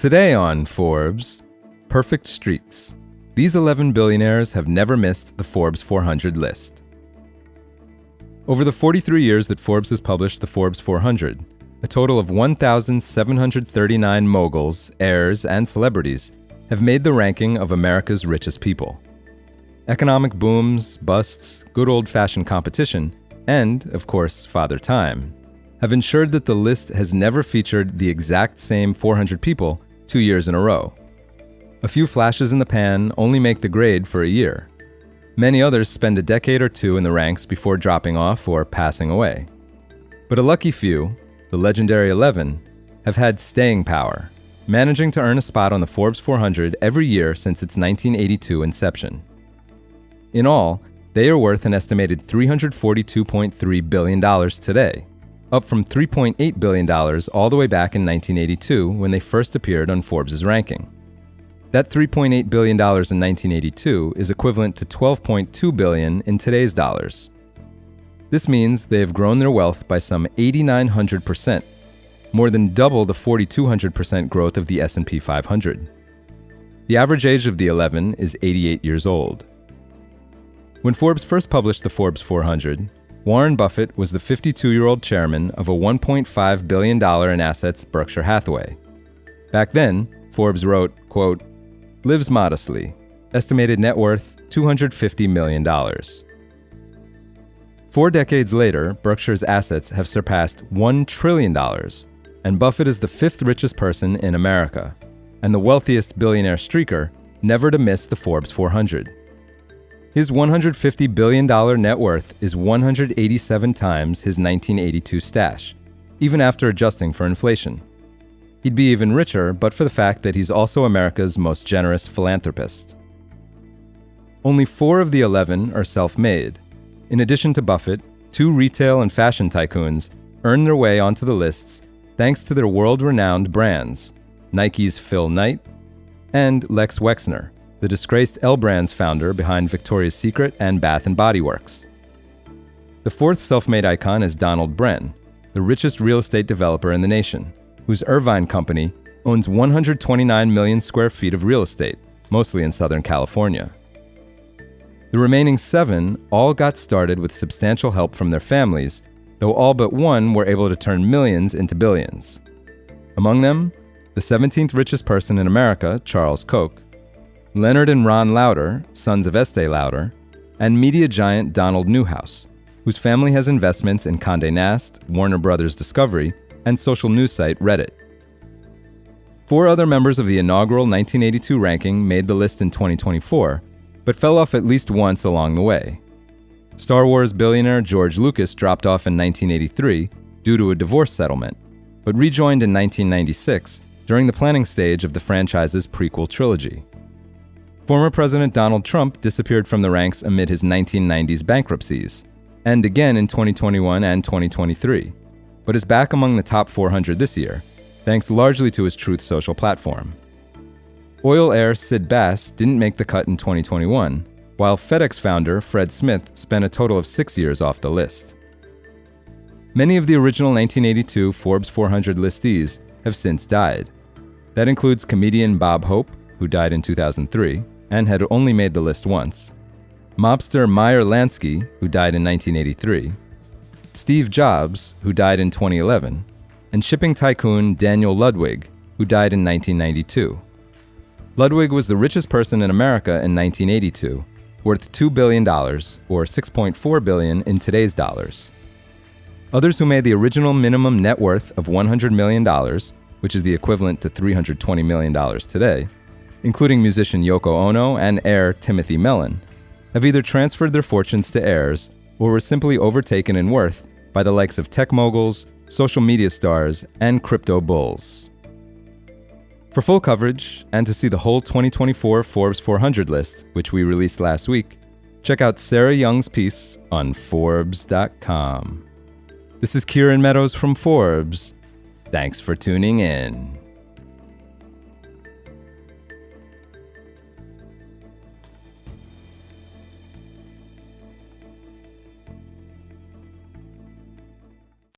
Today on Forbes, perfect streaks. These 11 billionaires have never missed the Forbes 400 list. Over the 43 years that Forbes has published the Forbes 400, a total of 1,739 moguls, heirs, and celebrities have made the ranking of America's richest people. Economic booms, busts, good old-fashioned competition, and, of course, Father Time, have ensured that the list has never featured the exact same 400 people 2 years in a row. A few flashes in the pan only make the grade for a year. Many others spend a decade or two in the ranks before dropping off or passing away. But a lucky few, the legendary 11, have had staying power, managing to earn a spot on the Forbes 400 every year since its 1982 inception. In all, they are worth an estimated $342.3 billion today, up from $3.8 billion all the way back in 1982 when they first appeared on Forbes' ranking. That $3.8 billion in 1982 is equivalent to $12.2 billion in today's dollars. This means they have grown their wealth by some 8,900%, more than double the 4,200% growth of the S&P 500. The average age of the 11 is 88 years old. When Forbes first published the Forbes 400, Warren Buffett was the 52-year-old chairman of a $1.5 billion in assets Berkshire Hathaway. Back then, Forbes wrote, quote, "Lives modestly, estimated net worth $250 million. 4 decades later, Berkshire's assets have surpassed $1 trillion, and Buffett is the 5th richest person in America, and the wealthiest billionaire streaker never to miss the Forbes 400. His $150 billion net worth is 187 times his 1982 stash, even after adjusting for inflation. He'd be even richer but for the fact that he's also America's most generous philanthropist. Only 4 of the 11 are self-made. In addition to Buffett, 2 retail and fashion tycoons earned their way onto the lists thanks to their world-renowned brands, Nike's Phil Knight and Lex Wexner, the disgraced L Brands founder behind Victoria's Secret and Bath & Body Works. The 4th self-made icon is Donald Bren, the richest real estate developer in the nation, whose Irvine company owns 129 million square feet of real estate, mostly in Southern California. The remaining 7 all got started with substantial help from their families, though all but one were able to turn millions into billions. Among them, the 17th richest person in America, Charles Koch, Leonard and Ron Lauder, sons of Estee Lauder, and media giant Donald Newhouse, whose family has investments in Condé Nast, Warner Brothers Discovery, and social news site Reddit. 4 other members of the inaugural 1982 ranking made the list in 2024, but fell off at least once along the way. Star Wars billionaire George Lucas dropped off in 1983 due to a divorce settlement, but rejoined in 1996 during the planning stage of the franchise's prequel trilogy. Former President Donald Trump disappeared from the ranks amid his 1990s bankruptcies, and again in 2021 and 2023, but is back among the top 400 this year, thanks largely to his Truth Social platform. Oil heir Sid Bass didn't make the cut in 2021, while FedEx founder Fred Smith spent a total of 6 years off the list. Many of the original 1982 Forbes 400 listees have since died. That includes comedian Bob Hope, who died in 2003, and had only made the list once, mobster Meyer Lansky, who died in 1983, Steve Jobs, who died in 2011, and shipping tycoon Daniel Ludwig, who died in 1992. Ludwig was the richest person in America in 1982, worth $2 billion, or $6.4 billion in today's dollars. Others who made the original minimum net worth of $100 million, which is the equivalent to $320 million today, including musician Yoko Ono and heir Timothy Mellon, have either transferred their fortunes to heirs or were simply overtaken in worth by the likes of tech moguls, social media stars, and crypto bulls. For full coverage, and to see the whole 2024 Forbes 400 list, which we released last week, check out Sarah Young's piece on Forbes.com. This is Kieran Meadows from Forbes. Thanks for tuning in.